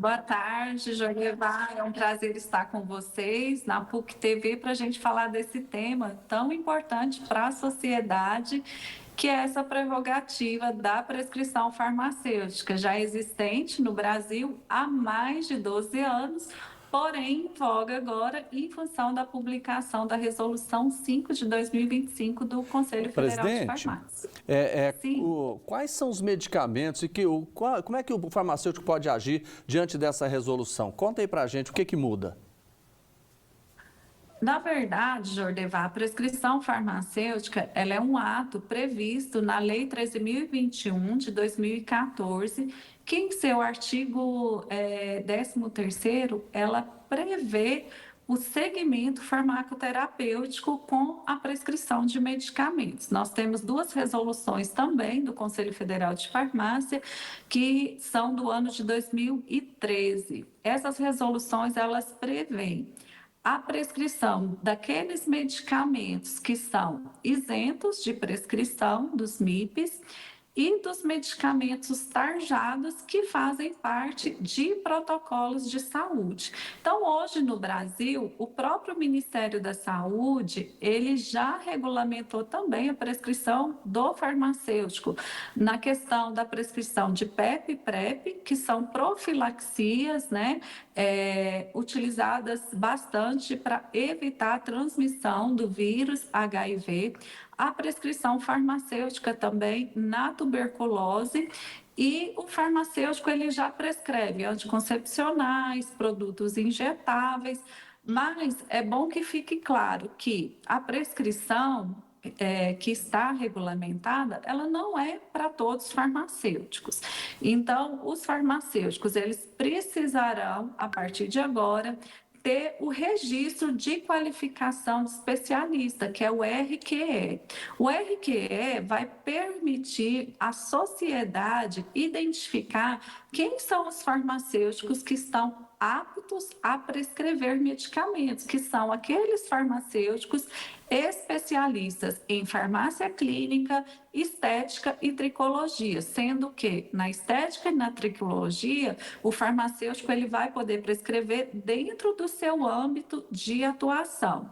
Boa tarde, Jorgevar. É um prazer estar com vocês na PUC TV para a gente falar desse tema tão importante para a sociedade, que é essa prerrogativa da prescrição farmacêutica, já existente no Brasil há mais de 12 anos, porém em voga agora em função da publicação da Resolução 5 de 2025 do Conselho Federal de Presidente, Farmácia. Sim. quais são os medicamentos e como é que o farmacêutico pode agir diante dessa resolução? Conta aí pra gente o que muda. Na verdade, Jordevar, a prescrição farmacêutica ela é um ato previsto na Lei 13.021 de 2014, que em seu artigo 13º, ela prevê o segmento farmacoterapêutico com a prescrição de medicamentos. Nós temos duas resoluções também do Conselho Federal de Farmácia, que são do ano de 2013. Essas resoluções, elas prevêem a prescrição daqueles medicamentos que são isentos de prescrição dos MIPs e dos medicamentos tarjados que fazem parte de protocolos de saúde. Então, hoje no Brasil, o próprio Ministério da Saúde, ele já regulamentou também a prescrição do farmacêutico na questão da prescrição de PEP e PrEP, que são profilaxias, né, utilizadas bastante para evitar a transmissão do vírus HIV, a prescrição farmacêutica também na tuberculose, e o farmacêutico ele já prescreve anticoncepcionais, produtos injetáveis, mas é bom que fique claro que a prescrição que está regulamentada, ela não é para todos os farmacêuticos. Então, os farmacêuticos, eles precisarão, a partir de agora, ter o registro de qualificação de especialista, que é o RQE. O RQE vai permitir à sociedade identificar quem são os farmacêuticos que estão aptos a prescrever medicamentos, que são aqueles farmacêuticos especialistas em farmácia clínica, estética e tricologia, sendo que na estética e na tricologia, o farmacêutico ele vai poder prescrever dentro do seu âmbito de atuação.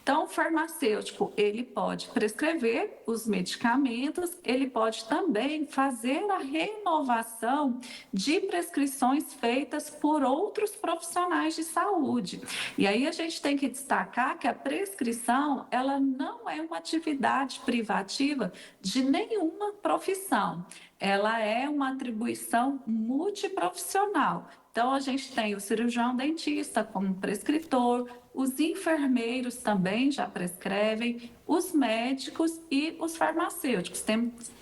Então, o farmacêutico, ele pode prescrever os medicamentos, ele pode também fazer a renovação de prescrições feitas por outros profissionais de saúde. E aí a gente tem que destacar que a prescrição, ela não é uma atividade privativa de nenhuma profissão. Ela é uma atribuição multiprofissional. Então, a gente tem o cirurgião dentista como prescritor, os enfermeiros também já prescrevem, os médicos e os farmacêuticos.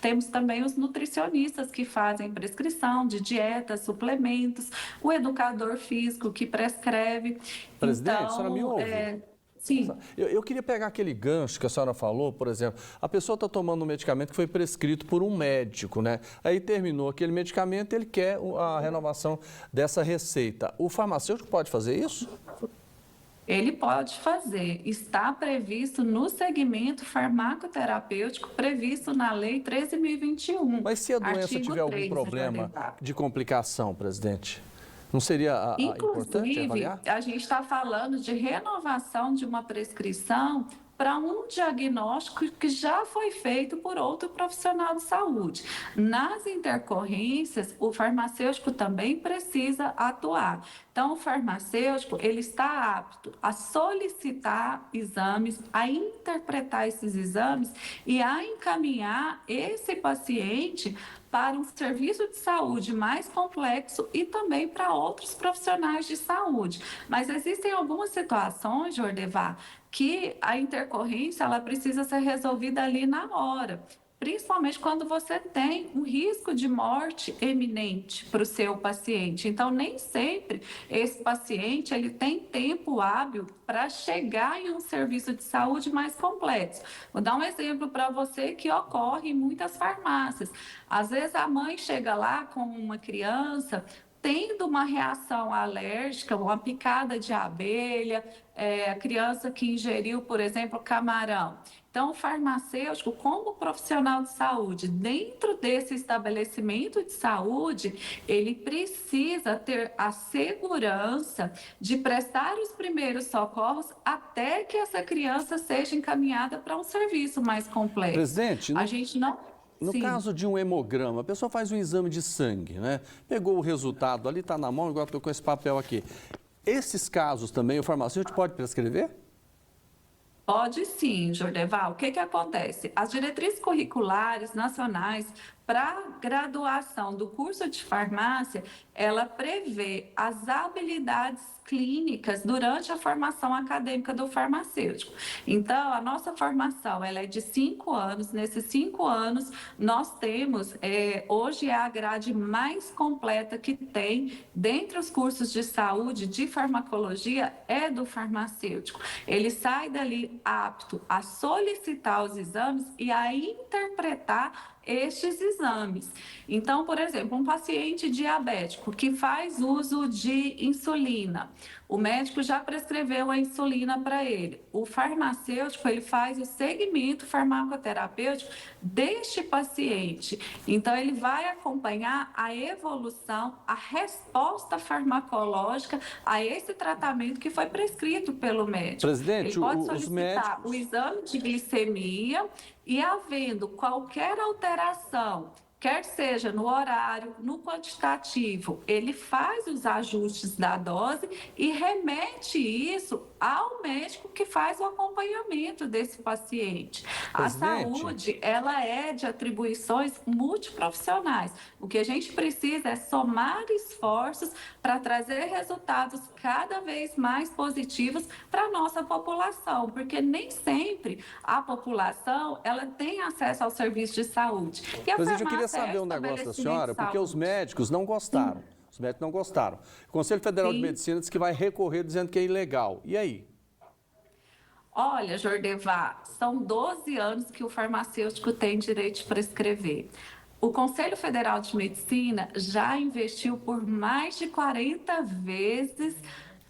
Temos também os nutricionistas que fazem prescrição de dietas, suplementos, o educador físico que prescreve. Presidente, então, a senhora me ouve? Sim. Eu queria pegar aquele gancho que a senhora falou, por exemplo, a pessoa está tomando um medicamento que foi prescrito por um médico, né? Aí terminou aquele medicamento, ele quer a renovação dessa receita. O farmacêutico pode fazer isso? Ele pode fazer, está previsto no segmento farmacoterapêutico previsto na Lei 13.021. Mas se a doença tiver algum problema de complicação, presidente, não seria importante avaliar? A gente está falando de renovação de uma prescrição para um diagnóstico que já foi feito por outro profissional de saúde. Nas intercorrências, o farmacêutico também precisa atuar. Então, o farmacêutico, ele está apto a solicitar exames, a interpretar esses exames e a encaminhar esse paciente para um serviço de saúde mais complexo e também para outros profissionais de saúde. Mas existem algumas situações, Jordevar, que a intercorrência ela precisa ser resolvida ali na hora, principalmente quando você tem um risco de morte eminente para o seu paciente. Então, nem sempre esse paciente ele tem tempo hábil para chegar em um serviço de saúde mais complexo. Vou dar um exemplo para você que ocorre em muitas farmácias. Às vezes a mãe chega lá com uma criança tendo uma reação alérgica, uma picada de abelha, a criança que ingeriu, por exemplo, camarão. Então, o farmacêutico, como profissional de saúde, dentro desse estabelecimento de saúde, ele precisa ter a segurança de prestar os primeiros socorros até que essa criança seja encaminhada para um serviço mais complexo. Presidente, A gente não. no Sim. caso de um hemograma, a pessoa faz um exame de sangue, né? Pegou o resultado ali, está na mão, igual estou com esse papel aqui. Esses casos também o farmacêutico pode prescrever? Pode sim, Jordeval. O que que acontece? As diretrizes curriculares nacionais para graduação do curso de farmácia, ela prevê as habilidades clínicas durante a formação acadêmica do farmacêutico. Então, a nossa formação ela é de 5 anos. Nesses 5 anos, nós temos, hoje é a grade mais completa que tem dentre os cursos de saúde, de farmacologia, é do farmacêutico. Ele sai dali apto a solicitar os exames e a interpretar estes exames. Então, por exemplo, um paciente diabético que faz uso de insulina, o médico já prescreveu a insulina para ele. O farmacêutico, ele faz o segmento farmacoterapêutico deste paciente. Então, ele vai acompanhar a evolução, a resposta farmacológica a esse tratamento que foi prescrito pelo médico. Presidente, ele pode os solicitar médicos... o exame de glicemia e, havendo qualquer alteração, quer seja no horário, no quantitativo, ele faz os ajustes da dose e remete isso ao médico que faz o acompanhamento desse paciente. A saúde, ela é de atribuições multiprofissionais. O que a gente precisa é somar esforços para trazer resultados cada vez mais positivos para a nossa população, porque nem sempre a população ela tem acesso ao serviço de saúde. E a Presidente, eu queria farmácia saber um negócio da senhora, porque os saúde. médicos não gostaram. Os médicos não gostaram. O Conselho Federal de Medicina disse que vai recorrer dizendo que é ilegal. E aí? Olha, Jordevá, são 12 anos que o farmacêutico tem direito de prescrever. O Conselho Federal de Medicina já investiu por mais de 40 vezes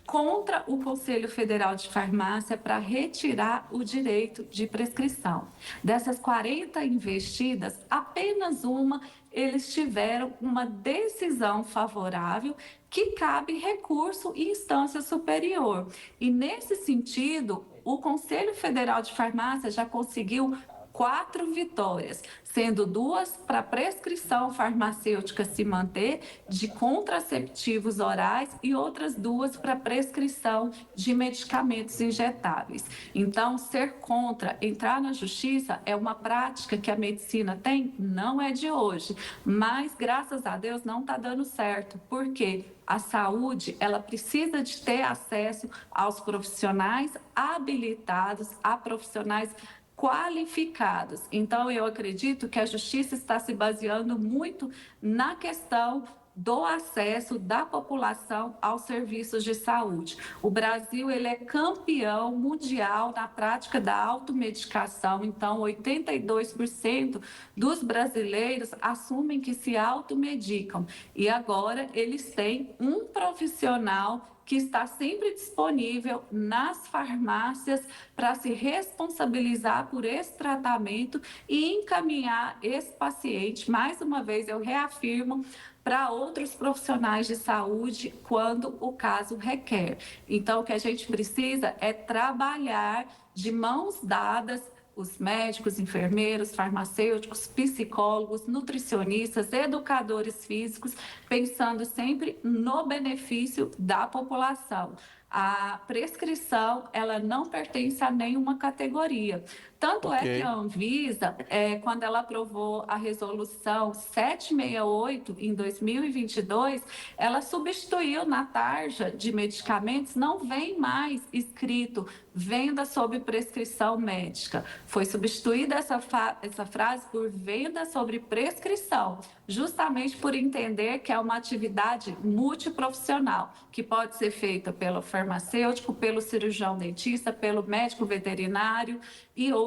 contra o Conselho Federal de Farmácia para retirar o direito de prescrição. Dessas 40 investidas, apenas uma eles tiveram uma decisão favorável que cabe recurso em instância superior. E nesse sentido, o Conselho Federal de Farmácia já conseguiu 4 vitórias, sendo 2 para prescrição farmacêutica se manter de contraceptivos orais e outras 2 para prescrição de medicamentos injetáveis. Então, ser contra, entrar na justiça é uma prática que a medicina tem, não é de hoje, mas graças a Deus não está dando certo. Por quê? A saúde, ela precisa de ter acesso aos profissionais habilitados, a profissionais qualificados. Então, eu acredito que a justiça está se baseando muito na questão do acesso da população aos serviços de saúde. O Brasil, ele é campeão mundial na prática da automedicação, então 82% dos brasileiros assumem que se automedicam e agora eles têm um profissional que está sempre disponível nas farmácias para se responsabilizar por esse tratamento e encaminhar esse paciente, mais uma vez eu reafirmo, para outros profissionais de saúde quando o caso requer. Então, o que a gente precisa é trabalhar de mãos dadas os médicos, enfermeiros, farmacêuticos, psicólogos, nutricionistas, educadores físicos, pensando sempre no benefício da população. A prescrição, ela não pertence a nenhuma categoria. Tanto é que a Anvisa, quando ela aprovou a resolução 768 em 2022, ela substituiu na tarja de medicamentos, não vem mais escrito venda sob prescrição médica. Foi substituída essa frase por venda sobre prescrição, justamente por entender que é uma atividade multiprofissional, que pode ser feita pelo farmacêutico, pelo cirurgião dentista, pelo médico veterinário e outros